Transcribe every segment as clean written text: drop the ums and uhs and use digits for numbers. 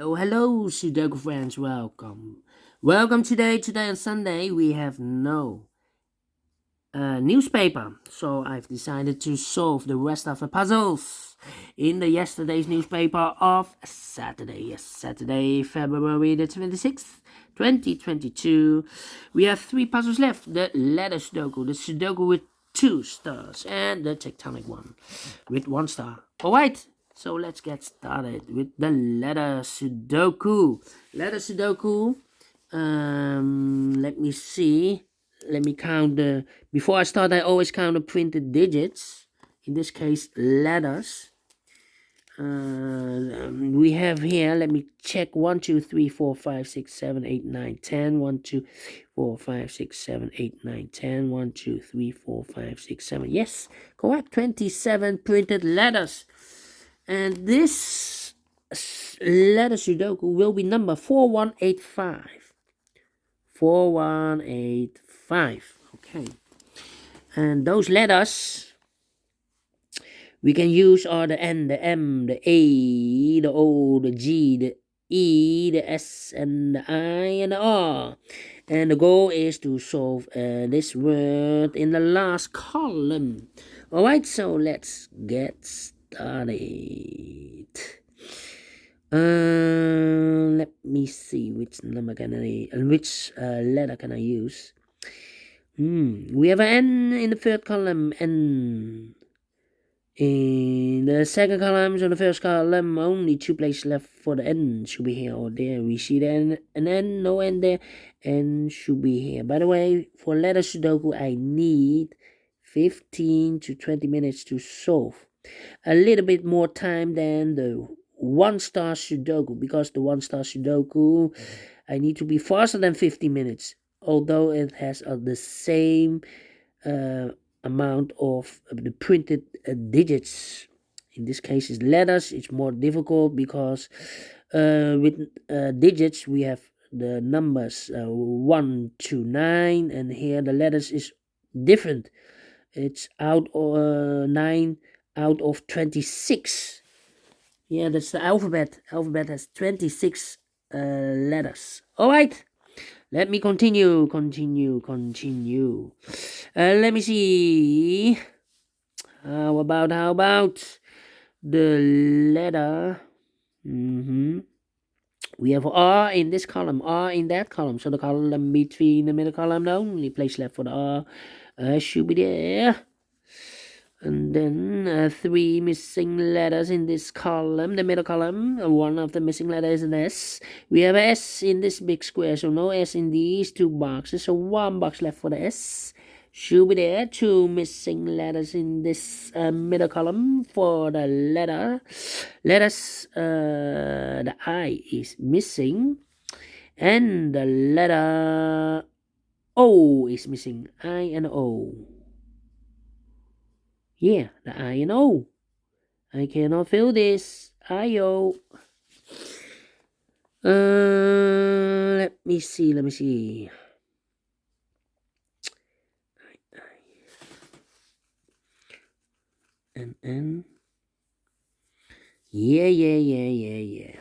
Hello, Sudoku friends. Welcome. Welcome today. Today on Sunday, we have no newspaper. So I've decided to solve the rest of the puzzles in the yesterday's newspaper of Saturday. Yes, Saturday, February the 26th, 2022. We have three puzzles left. The Letter Sudoku, the Sudoku with 2 stars, and the tectonic one with 1 star. Alright, so let's get started with the Letter Sudoku. Letter Sudoku, let me see. Let me count the, before I start I always count the printed digits, in this case letters. We have here, let me check, 1 2 3 4 5 6 7 8 9 10, 1 2 4 5 6 7 8 9 10, 1 2 3 4 5 6 7, yes, correct, 27 printed letters. And this letter Sudoku will be number 4185. 4185. Okay. And those letters we can use are the N, the M, the A, the O, the G, the E, the S, and the I, and the R. And the goal is to solve this word in the last column. Alright, so let's get started. Let me see which number can I, which letter can I use. We have an N in the third column, N. In the second column, so the first column, only 2 places left for the N, should be here or there. We see the an N, no N there, N should be here. By the way, for letter Sudoku, I need 15 to 20 minutes to solve. A little bit more time than the 1-star Sudoku, because the 1-star Sudoku, I need to be faster than 50 minutes, although it has the same amount of the printed digits. In this case is letters. It's more difficult because with digits we have the numbers 1 to 9, and here the letters is different. It's out 9 out of 26. Yeah, that's the alphabet. Alphabet has 26 letters. All right, let me continue. Let me see. How about the letter? We have R in this column, R in that column. So the column between the middle column, the only place left for the R should be there. And then 3 missing letters in this column, the middle column. One of the missing letters is an S. We have a S in this big square, so no S in these 2 boxes. So 1 box left for the S. Should be there. 2 missing letters in this middle column for the letters. The I is missing, and the letter O is missing. I and O. Yeah, the I and O. I cannot fill this. I-O. Let me see. And. Yeah.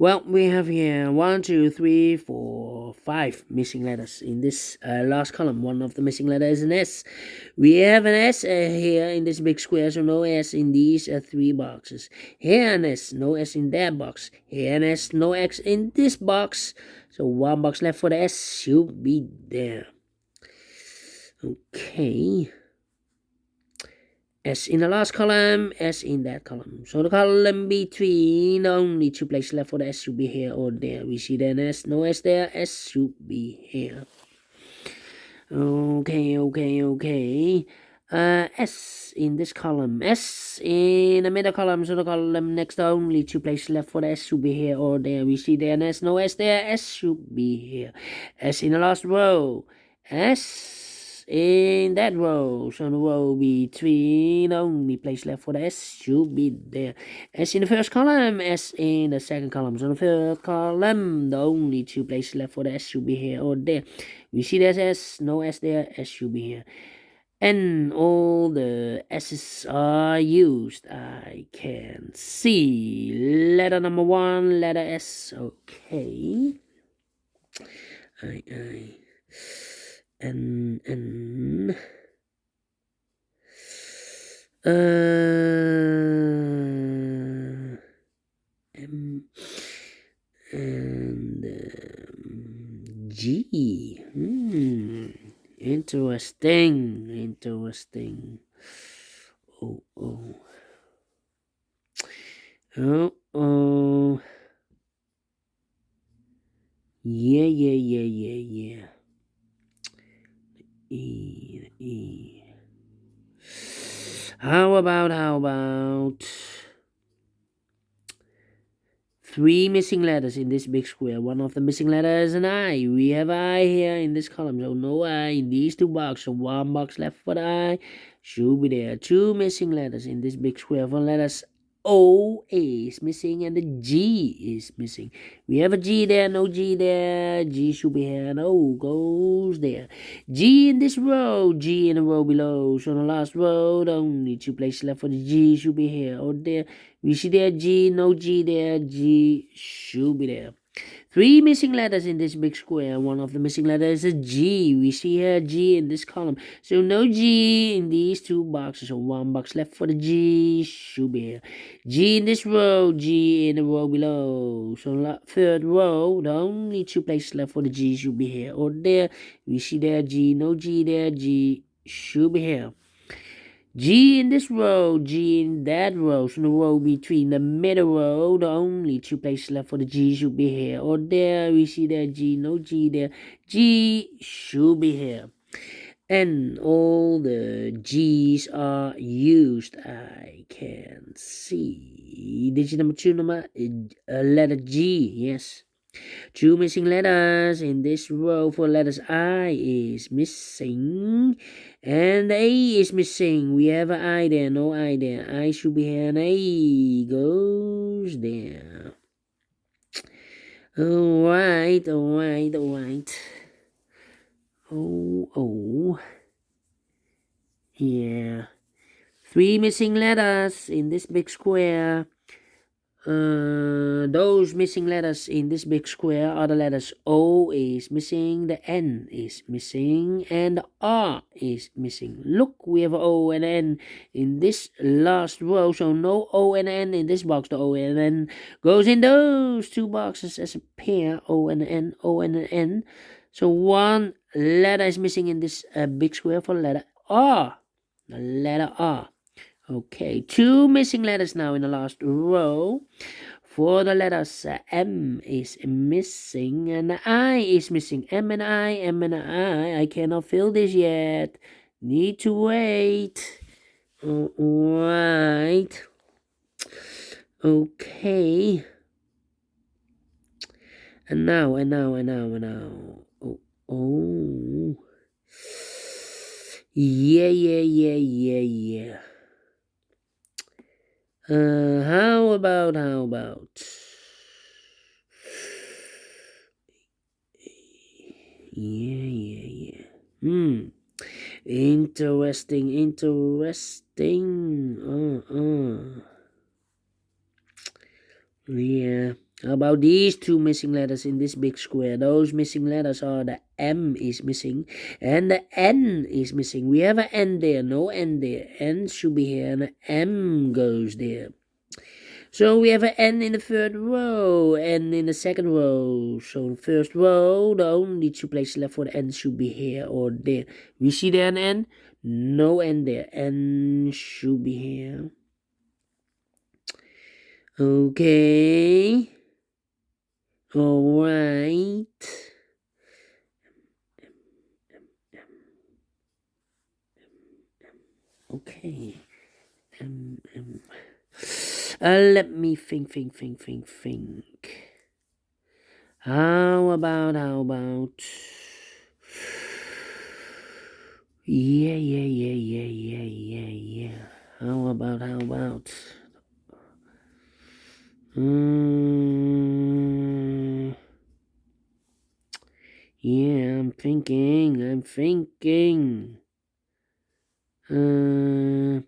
Well, we have here 1, 2, 3, 4, 5 missing letters in this last column. One of the missing letters is an S. We have an S here in this big square, so no S in these 3 boxes. Here an S, no S in that box. Here an S, no X in this box. So 1 box left for the S should be there. Okay. S in the last column, S in that column. So the column between, only 2 places left for the S should be here or there. We see the S, no S there, S should be here. Okay. S in this column, S in the middle column, so the column next, only 2 places left for the S should be here or there. We see the S, no S there, S should be here. S in the last row, S in that row, so the row between, only place left for the S should be there. S in the first column, S in the second column, so the third column, the only 2 places left for the S should be here or there. We see there's S, no S there, S should be here. And all the S's are used. I can see. Letter number 1, letter S. Okay. I. N. M. And G. Interesting. Oh. Yeah. E. How about 3 missing letters in this big square? One of the missing letters is an I. We have I here in this column, so no I in these 2 boxes. So 1 box left for the I. Should be there. 2 missing letters in this big square. For letters O is missing and the G is missing. We have a G there, no G there. G should be here and O goes there. G in this row, G in the row below. So on the last row, the only 2 places left for the G should be here or there. We see there G, no G there. G should be there. 3 missing letters in this big square. One of the missing letters is a G. We see here G in this column. So no G in these 2 boxes. So 1 box left for the G. Should be here. G in this row. G in the row below. So 3rd row. The only 2 places left for the G should be here or there. We see there G. No G there. G should be here. G in this row, G in that row. So the row between the middle row, the only 2 places left for the G should be here or there. We see there G, no G there. G should be here. And all the G's are used. I can see. Digit number 2, letter G. Yes. 2 missing letters in this row. For letters I is missing and A is missing. We have an I there, no I there. I should be here and A goes there. Alright. Oh. Yeah. 3 missing letters in this big square. Those missing letters in this big square are the letters O is missing, the N is missing, and the R is missing. Look, we have an O and an N in this last row, so no O and N in this box. The O and N goes in those 2 boxes as a pair, O and N, O and N. So 1 letter is missing in this big square for letter R. The letter R. Okay, 2 missing letters now in the last row. For the letters M is missing and I is missing. M and I. I cannot fill this yet. Need to wait. Alright. Okay. And now. Oh. Yeah. How about? Yeah. Interesting. Yeah. How about these 2 missing letters in this big square? Those missing letters are the M is missing and the N is missing. We have an N there, no N there. N should be here and the M goes there. So we have an N in the 3rd row, N in the 2nd row. So in the 1st row, the only 2 places left for the N should be here or there. We see there an N? No N there. N should be here. Okay. Alright. Okay. Let me think. How about? Yeah. How about? Yeah, I'm thinking. One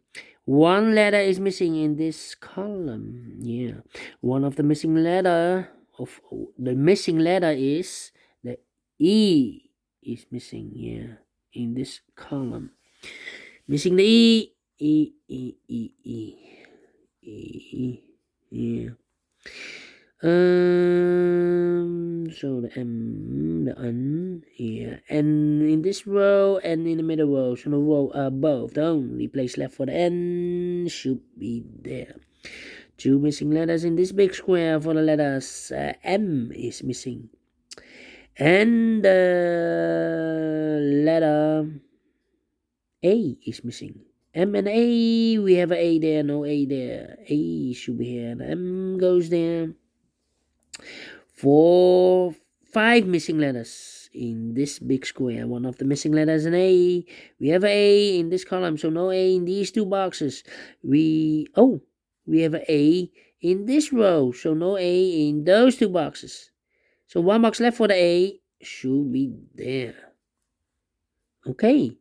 letter is missing in this column. Yeah, one of the missing letter is the E is missing. Yeah, in this column, missing the E. E E E E E. Yeah. So the M, the N, yeah, and in this row and in the middle row, so the row above, the only place left for the N should be there. Two missing letters in this big square for the letters M is missing, and the letter A is missing. M and A, we have an A there, no A there. A should be here, and M goes there. 5 missing letters in this big square. One of the missing letters is an A. We have an A in this column, so no A in these two boxes. We have an A in this row, so no A in those two boxes. So one box left for the A should be there. Okay.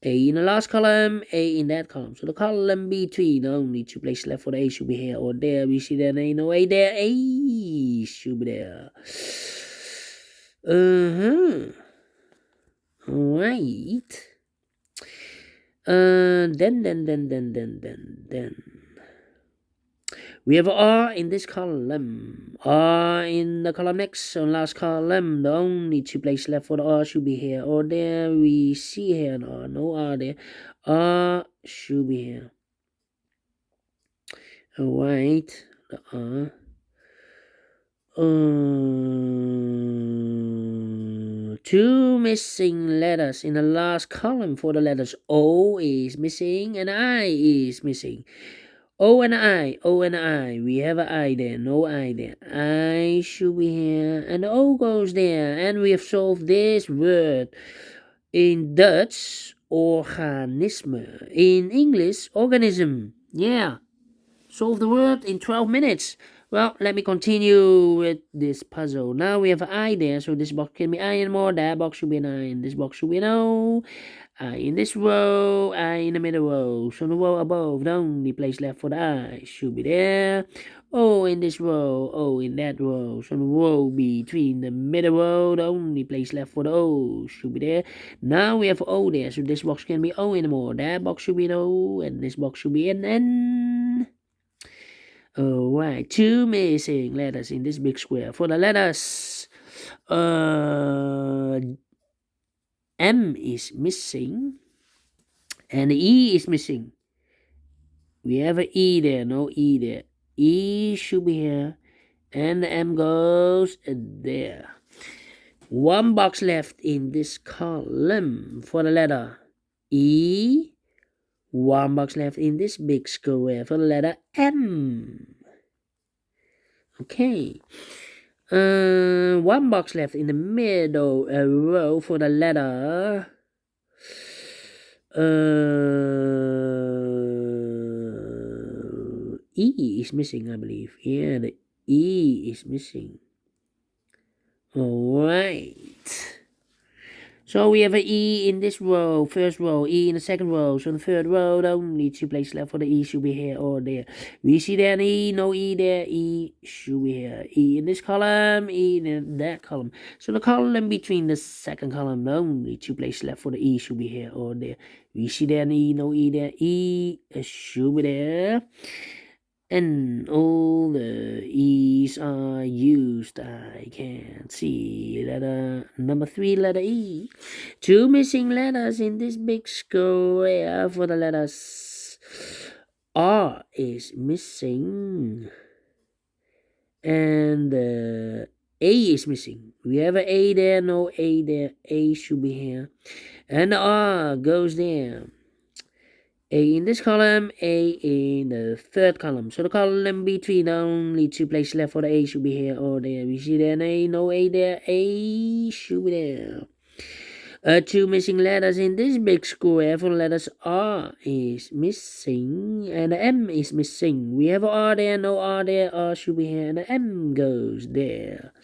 A in the last column, A in that column. So the column between, only two places left for the A should be here or there. We see that ain't no A there. A should be there. Alright. Then. We have R in this column. R in the column next, so last column. The only two places left for the R should be here or there. We see here an R. No R there. R should be here. Alright. The R. Two missing letters in the last column for the letters O is missing and I is missing. O and I. We have an I there, no I there. I should be here, and the O goes there. And we have solved this word. In Dutch, organisme. In English, organism. Yeah. Solve the word in 12 minutes. Well, let me continue with this puzzle. Now we have an I there, so this box can be I and more. That box should be an I, and this box should be an O. I in this row, I in the middle row. So the row above, the only place left for the I should be there. O in this row, O in that row. So the row between the middle row, the only place left for the O should be there. Now we have O there, so this box can be O anymore. That box should be an O, and this box should be an N. Alright, two missing letters in this big square. For the letters, M is missing, and the E is missing. We have an E there, no E there. E should be here, and the M goes there. One box left in this column for the letter E. One box left in this big square for the letter M. Okay. One box left in the middle row for the letter E is missing, I believe. Yeah, the E is missing. Alright. So we have an E in this row, first row, E in the second row. So in the third row, the only two places left for the E should be here or there. We see there an E, no E there, E should be here. E in this column, E in that column. So the column between the second column, the only two places left for the E should be here or there. We see there an E, no E there, E should be there. And all the E's are used. I can see letter number 3, letter E. Two missing letters in this big square for the letters. R is missing. And A is missing. We have an A there, no A there. A should be here. And the R goes there. A in this column, A in the third column. So the column between the only two places left for the A should be here or there. We see there an A, no A there. A should be there. Two missing letters in this big square for the letters R is missing and the M is missing. We have an R there, no R there. R should be here and the M goes there.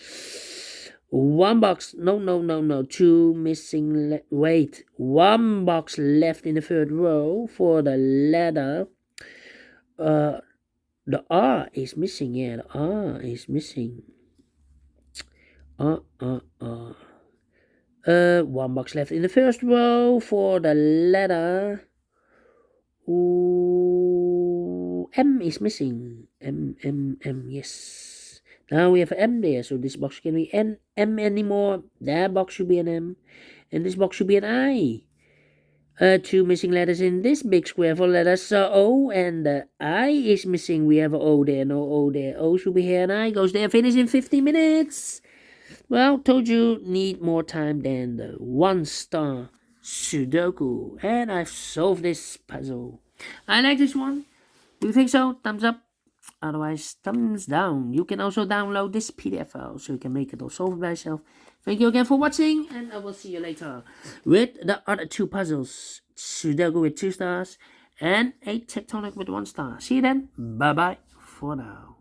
One box. No. Two missing. Wait. One box left in the third row for the letter. The R is missing. Yeah, the R is missing. One box left in the first row for the letter. Ooh, M is missing. M. Yes. Now we have M there, so this box can be M anymore. That box should be an M, and this box should be an I. Two missing letters in this big square for letters O, and the I is missing. We have an O there, no O there. O should be here, and I goes there. Finish in 50 minutes. Well, told you need more time than the 1-star Sudoku, and I've solved this puzzle. I like this one. Do you think so? Thumbs up. Otherwise, thumbs down. You can also download this PDF file so you can make it all solve it by yourself. Thank you again for watching, and I will see you later with the other two puzzles. Sudoku with 2 stars and a tectonic with 1 star. See you then. Bye bye for now.